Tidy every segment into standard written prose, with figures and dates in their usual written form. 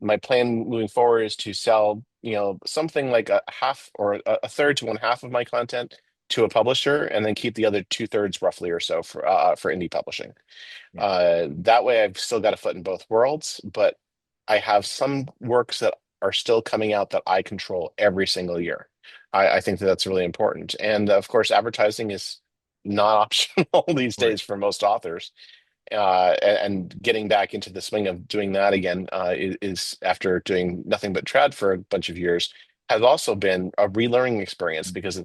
my plan moving forward is to sell, something like a half or a third to one half of my content to a publisher, and then keep the other two-thirds roughly or so for indie publishing. Yeah. That way, I've still got a foot in both worlds, but I have some works that are still coming out that I control every single year. I think that that's really important. And of course, advertising is not optional these Right. days for most authors. And getting back into the swing of doing that again is after doing nothing but trad for a bunch of years, has also been a relearning experience because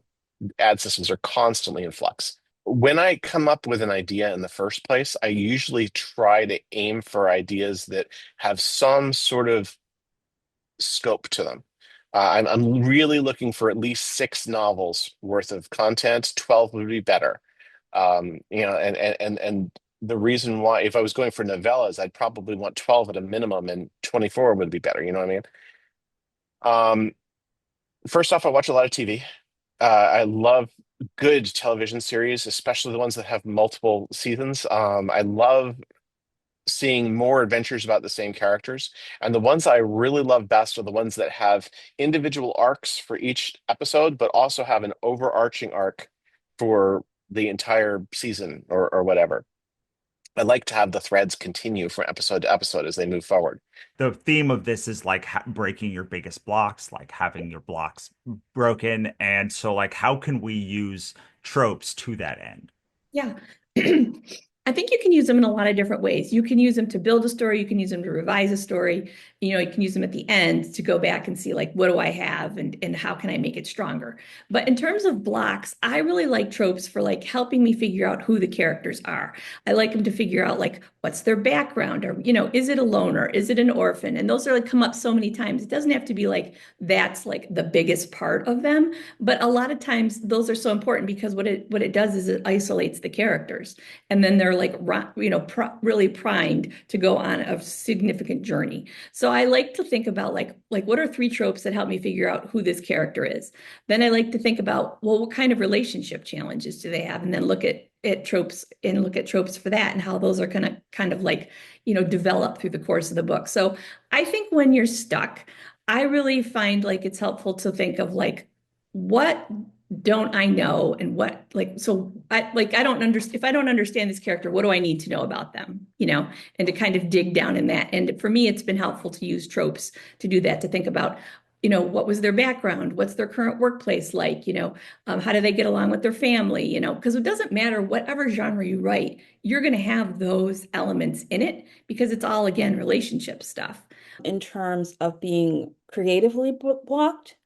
ad systems are constantly in flux. When I come up with an idea in the first place, I usually try to aim for ideas that have some sort of scope to them. I'm really looking for at least 6 novels worth of content. 12 would be better. And the reason why, if I was going for novellas, I'd probably want 12 at a minimum, and 24 would be better. You know what I mean? Um, First off, I watch a lot of TV. I love good television series, especially the ones that have multiple seasons. I love seeing more adventures about the same characters. And the ones I really love best are the ones that have individual arcs for each episode, but also have an overarching arc for the entire season or whatever. I like to have the threads continue from episode to episode as they move forward. The theme of this is like breaking your biggest blocks, like having your blocks broken. And so, like, how can we use tropes to that end? Yeah. I think you can use them in a lot of different ways. You can use them to build a story. You can use them to revise a story. You can use them at the end to go back and see, like, what do I have and how can I make it stronger? But in terms of blocks, I really like tropes for like helping me figure out who the characters are. I like them to figure out like what's their background, or, is it a loner? Is it an orphan? And those are like come up so many times. It doesn't have to be like that's like the biggest part of them, but a lot of times those are so important because what it does is it isolates the characters, and then they're like really primed to go on a significant journey. So I like to think about like what are 3 tropes that help me figure out who this character is. Then I like to think about, well, what kind of relationship challenges do they have, and then look at tropes and look at tropes for that and how those are going to kind of like develop through the course of the book. So I think when you're stuck, I really find like it's helpful to think of like what don't I know, and what, like, so I don't understand. If I don't understand this character, what do I need to know about them, and to kind of dig down in that. And for me, it's been helpful to use tropes to do that, to think about, what was their background, what's their current workplace like, how do they get along with their family, because it doesn't matter whatever genre you write, you're going to have those elements in it because it's all, again, relationship stuff. In terms of being creatively blocked,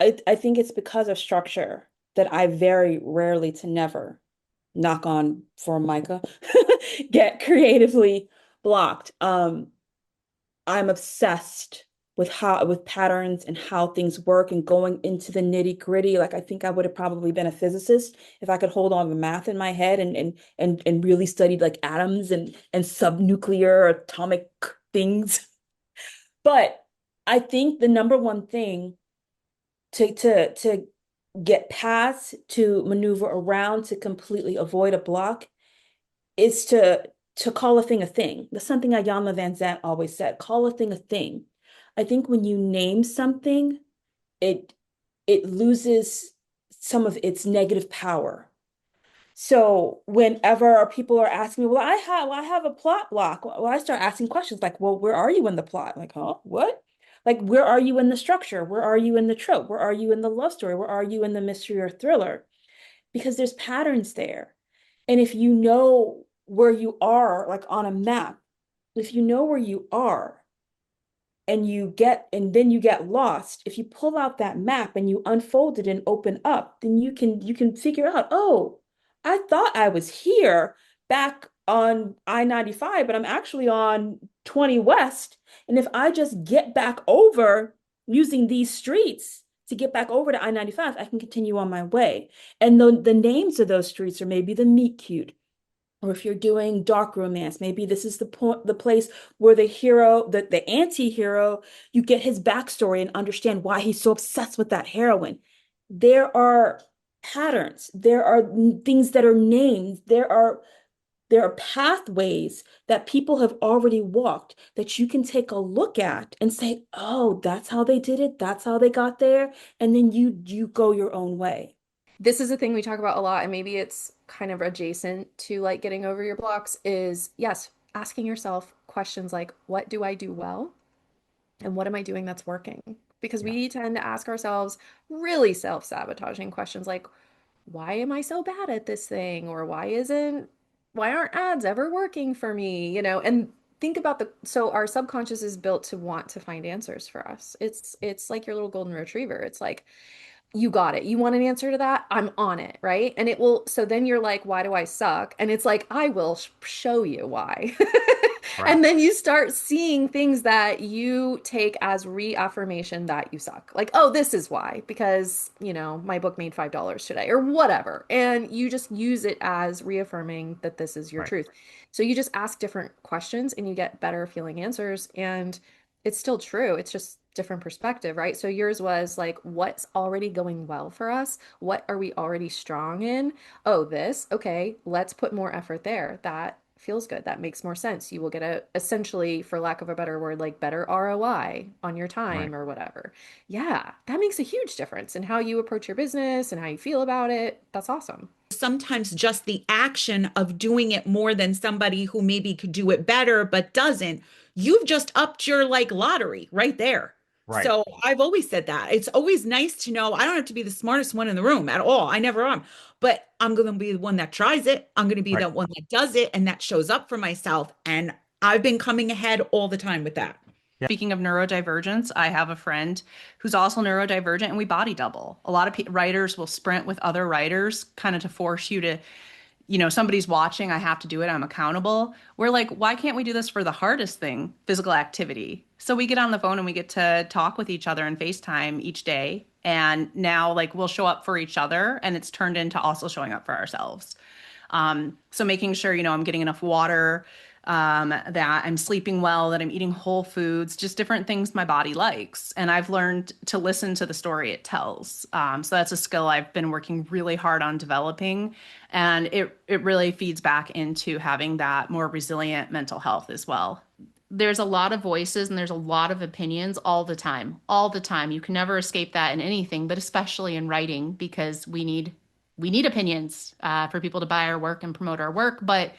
I think it's because of structure that I very rarely to never, knock on for Micah, get creatively blocked. I'm obsessed with patterns and how things work and going into the nitty-gritty. Like I think I would have probably been a physicist if I could hold on to math in my head and really studied like atoms and subnuclear atomic things. But I think the number one thing to get past, to maneuver around, to completely avoid a block is to call a thing a thing. That's something Ayanna Van Zant always said, call a thing a thing. I think when you name something, it loses some of its negative power. So whenever people are asking me, well, I have a plot block. Well, I start asking questions like, well, where are you in the plot? Like, huh? What? Like, where are you in the structure? Where are you in the trope? Where are you in the love story? Where are you in the mystery or thriller? Because there's patterns there. And if you know where you are, like on a map, if you know where you are, and then you get lost, if you pull out that map and you unfold it and open up, then you can figure out, oh, I thought I was here back on I-95, but I'm actually on 20 West. And if I just get back over using these streets to get back over to I-95, I can continue on my way. And the names of those streets are maybe the meet cute, or if you're doing dark romance, maybe this is the place where the hero, the anti-hero, you get his backstory and understand why he's so obsessed with that heroine. There are patterns, there are things that are named, there are pathways that people have already walked that you can take a look at and say, oh, that's how they did it. That's how they got there. And then you go your own way. This is a thing we talk about a lot, and maybe it's kind of adjacent to like getting over your blocks is yes, asking yourself questions like, what do I do well? And what am I doing that's working? Because Yeah. we tend to ask ourselves really self-sabotaging questions like, why am I so bad at this thing? Or why aren't ads ever working for me? And think about so our subconscious is built to want to find answers for us. It's like your little golden retriever. It's like, you got it. You want an answer to that? I'm on it, right? And it will, so then you're like, why do I suck? And it's like, I will show you why. Right. And then you start seeing things that you take as reaffirmation that you suck. Like, oh, this is why, because, my book made $5 today or whatever. And you just use it as reaffirming that this is your Right. truth. So you just ask different questions and you get better feeling answers. And it's still true. It's just different perspective, right? So yours was like, what's already going well for us? What are we already strong in? Oh, this. Okay, let's put more effort there. That feels good. That makes more sense. You will get essentially, for lack of a better word, like better ROI on your Right. time or whatever. Yeah, that makes a huge difference in how you approach your business and how you feel about it. That's awesome. Sometimes just the action of doing it more than somebody who maybe could do it better but doesn't, you've just upped your like lottery right there. Right. So I've always said that. It's always nice to know I don't have to be the smartest one in the room at all. I never am. But I'm going to be the one that tries it. I'm going to be Right. the one that does it and that shows up for myself. And I've been coming ahead all the time with that. Speaking of neurodivergence, I have a friend who's also neurodivergent and we body double. A lot of writers will sprint with other writers kind of to force you to, somebody's watching, I have to do it, I'm accountable. We're like, why can't we do this for the hardest thing, physical activity? So we get on the phone and we get to talk with each other and FaceTime each day. And now like we'll show up for each other and it's turned into also showing up for ourselves. So making sure, I'm getting enough water, that I'm sleeping well, that I'm eating whole foods, just different things my body likes. And I've learned to listen to the story it tells. So that's a skill I've been working really hard on developing. And it really feeds back into having that more resilient mental health as well. There's a lot of voices and there's a lot of opinions all the time, all the time. You can never escape that in anything, but especially in writing, because we need opinions for people to buy our work and promote our work. But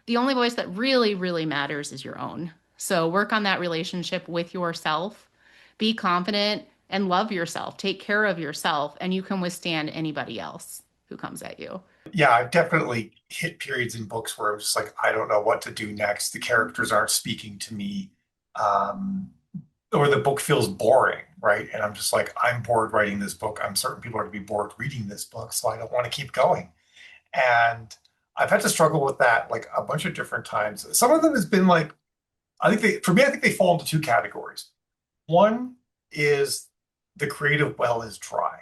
the only voice that really, really matters is your own. So work on that relationship with yourself, be confident and love yourself, take care of yourself, and you can withstand anybody else who comes at you. Yeah, I've definitely hit periods in books where I'm just like, I don't know what to do next. The characters aren't speaking to me, um, or the book feels boring, right? And I'm just like, I'm bored writing this book. I'm certain people are going to be bored reading this book, so I don't want to keep going. And I've had to struggle with that like a bunch of different times. Some of them has been like, for me, I think they fall into two categories. One is the creative well is dry.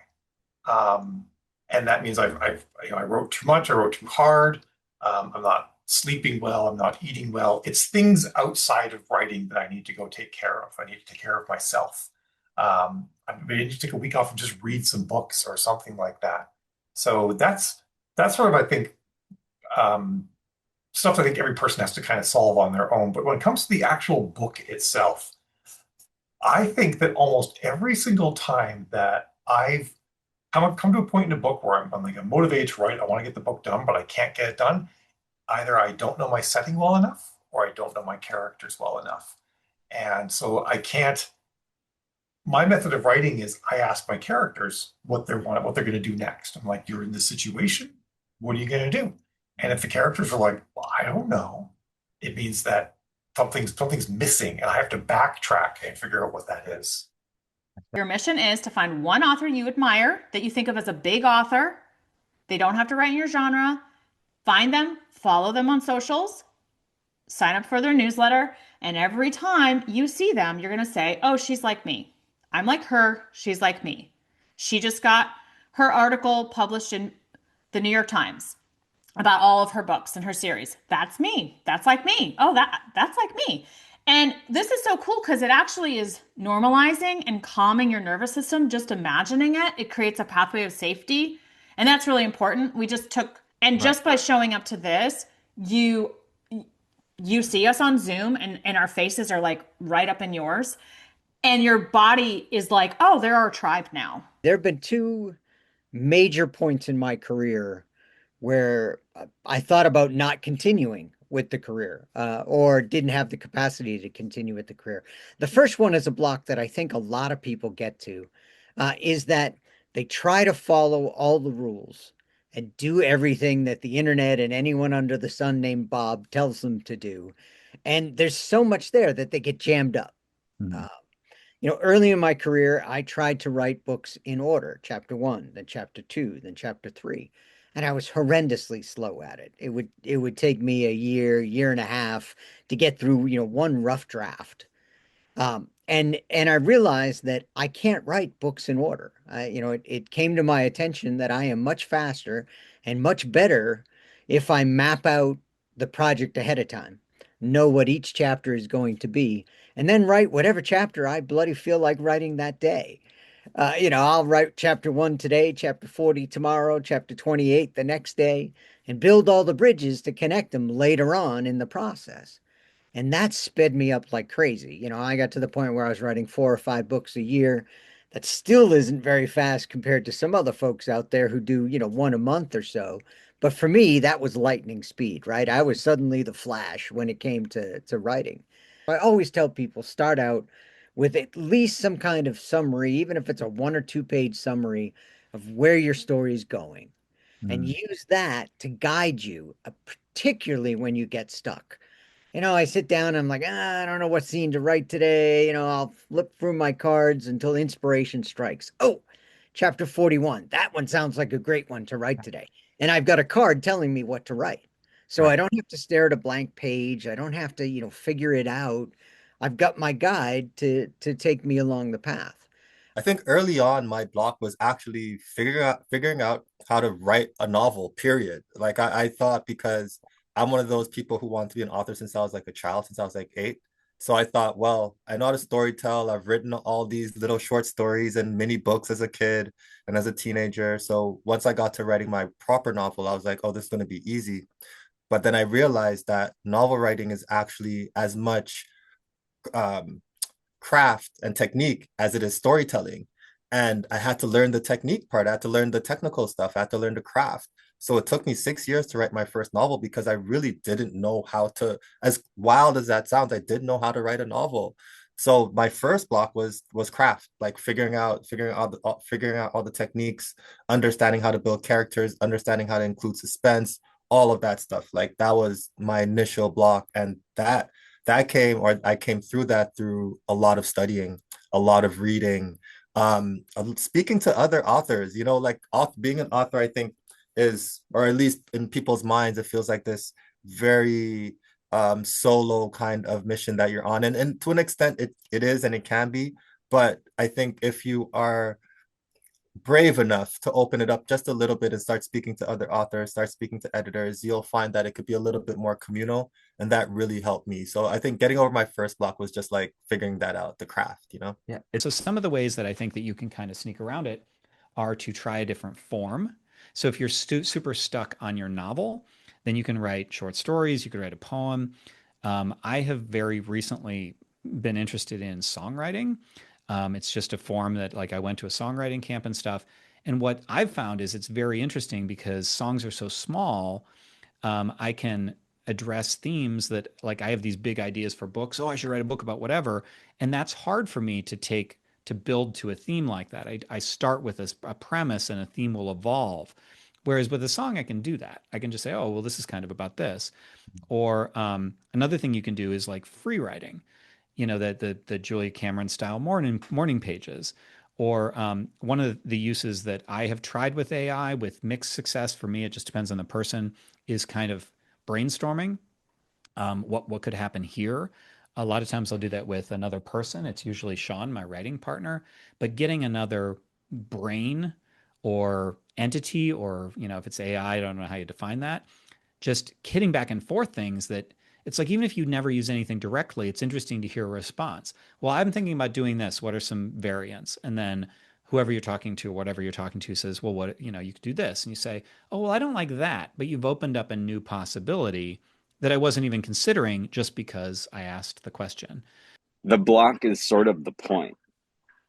Um, and that means I wrote too much, I wrote too hard. I'm not sleeping well, I'm not eating well. It's things outside of writing that I need to go take care of. I need to take care of myself. I need to take a week off and just read some books or something like that. So that's sort of, I think, stuff I think every person has to kind of solve on their own. But when it comes to the actual book itself, I think that almost every single time that I've come to a point in a book where I'm like, I'm motivated to write, I want to get the book done, but I can't get it done. Either I don't know my setting well enough or I don't know my characters well enough. And so my method of writing is I ask my characters what they're going to do next. I'm like, you're in this situation. What are you going to do? And if the characters are like, well, I don't know, it means that something's missing and I have to backtrack and figure out what that is. Your mission is to find one author you admire that you think of as a big author. They don't have to write in your genre. Find them, follow them on socials, sign up for their newsletter, and every time you see them, you're going to say, oh, she's like me. I'm like her. She's like me. She just got her article published in the New York Times about all of her books and her series. That's me. That's like me. Oh, that's like me. And this is so cool because it actually is normalizing and calming your nervous system. Just imagining it, it creates a pathway of safety. And that's really important. We just took, and just by showing up to this, you you see us on Zoom and our faces are like right up in yours, and your body is like, oh, they're our tribe now. There have been two major points in my career where I thought about not continuing with the career or didn't have the capacity to continue with the career. The first one is a block that I think a lot of people get to, is that they try to follow all the rules and do everything that the internet and anyone under the sun named Bob tells them to do. And there's so much there that they get jammed up. Mhm. Uh, Early in my career, I tried to write books in order, chapter one, then chapter two, then chapter three. And I was horrendously slow at it. It would take me a year, year and a half to get through, one rough draft. And I realized that I can't write books in order. It came to my attention that I am much faster and much better if I map out the project ahead of time, know what each chapter is going to be, and then write whatever chapter I bloody feel like writing that day. I'll write chapter one today, chapter 40 tomorrow, chapter 28 the next day, and build all the bridges to connect them later on in the process. And that sped me up like crazy. I got to the point where I was writing 4 or 5 books a year. That still isn't very fast compared to some other folks out there who do, one a month or so. But for me, that was lightning speed, right? I was suddenly the Flash when it came to writing. I always tell people start out with at least some kind of summary, even if it's a 1 or 2 page summary of where your story is going, and Mm. use that to guide you, particularly when you get stuck. I sit down and I'm like, I don't know what scene to write today. I'll flip through my cards until inspiration strikes. Oh, chapter 41. That one sounds like a great one to write today. And I've got a card telling me what to write. So I Right. don't have to stare at a blank page. I don't have to, figure it out. I've got my guide to take me along the path. I think early on my block was actually figuring out how to write a novel, period. Like I thought because I'm one of those people who want to be an author since I was like a child, since I was like 8. So I thought, well, I know how to storytell. I've written all these little short stories and mini books as a kid and as a teenager. So once I got to writing my proper novel, I was like, oh, this is going to be easy. But then I realized that novel writing is actually as much um, craft and technique as it is storytelling. And I had to learn the technique part. I had to learn the technical stuff. I had to learn the craft. So it took me 6 years to write my first novel because I really didn't know how to, as wild as that sounds, I didn't know how to write a novel. So my first block was craft, like figuring out all the techniques, understanding how to build characters, understanding how to include suspense, all of that stuff. Like that was my initial block. And that came, or I came through that through a lot of studying, a lot of reading, speaking to other authors. Like being an author, I think is, or at least in people's minds, it feels like this very solo kind of mission that you're on, and to an extent it is and it can be. But I think if you are brave enough to open it up just a little bit and start speaking to other authors, start speaking to editors, you'll find that it could be a little bit more communal. And that really helped me. So I think getting over my first block was just like figuring that out, the craft. Yeah. So some of the ways that I think that you can kind of sneak around it are to try a different form. So if you're super stuck on your novel, then you can write short stories, you could write a poem. I have very recently been interested in songwriting. It's just a form that like I went to a songwriting camp and stuff. And what I've found is it's very interesting because songs are so small. I can address themes that like I have these big ideas for books. Oh, I should write a book about whatever. And that's hard for me to build to a theme like that. I start with a premise and a theme will evolve. Whereas with a song, I can do that. I can just say, oh, well, this is kind of about this. Or another thing you can do is like free writing, the Julia Cameron style morning pages. Or one of the uses that I have tried with AI with mixed success for me, it just depends on the person, is kind of brainstorming what could happen here. A lot of times I'll do that with another person. It's usually Sean, my writing partner, but getting another brain or entity, or if it's AI, I don't know how you define that, just hitting back and forth things that it's like even if you never use anything directly, it's interesting to hear a response. Well, I'm thinking about doing this. What are some variants? And then whoever you're talking to or whatever you're talking to says, well, you could do this. And you say, oh, well, I don't like that. But you've opened up a new possibility that I wasn't even considering just because I asked the question. The block is sort of the point,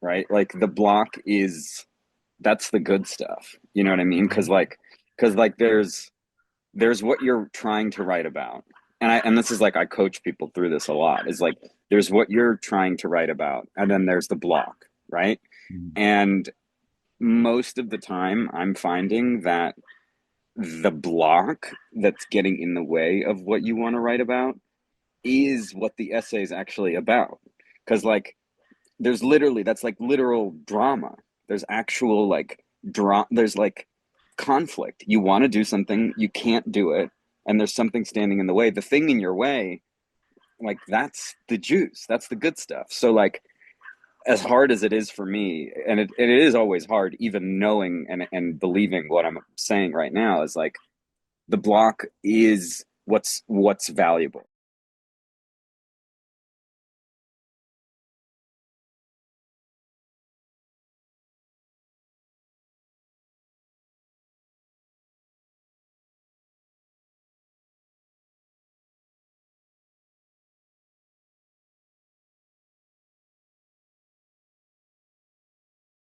right? Like the block is, that's the good stuff. You know what I mean? Because there's what you're trying to write about. And this is like, I coach people through this a lot, is like, there's what you're trying to write about, and then there's the block, right? And most of the time I'm finding that the block that's getting in the way of what you want to write about is what the essay is actually about. Because like, there's literally, that's like literal drama. There's actual like there's like conflict. You want to do something, you can't do it, and there's something standing in the way. The thing in your way, like that's the juice, that's the good stuff. So like, as hard as it is for me, and it is always hard, even knowing and believing what I'm saying right now, is like, the block is what's valuable.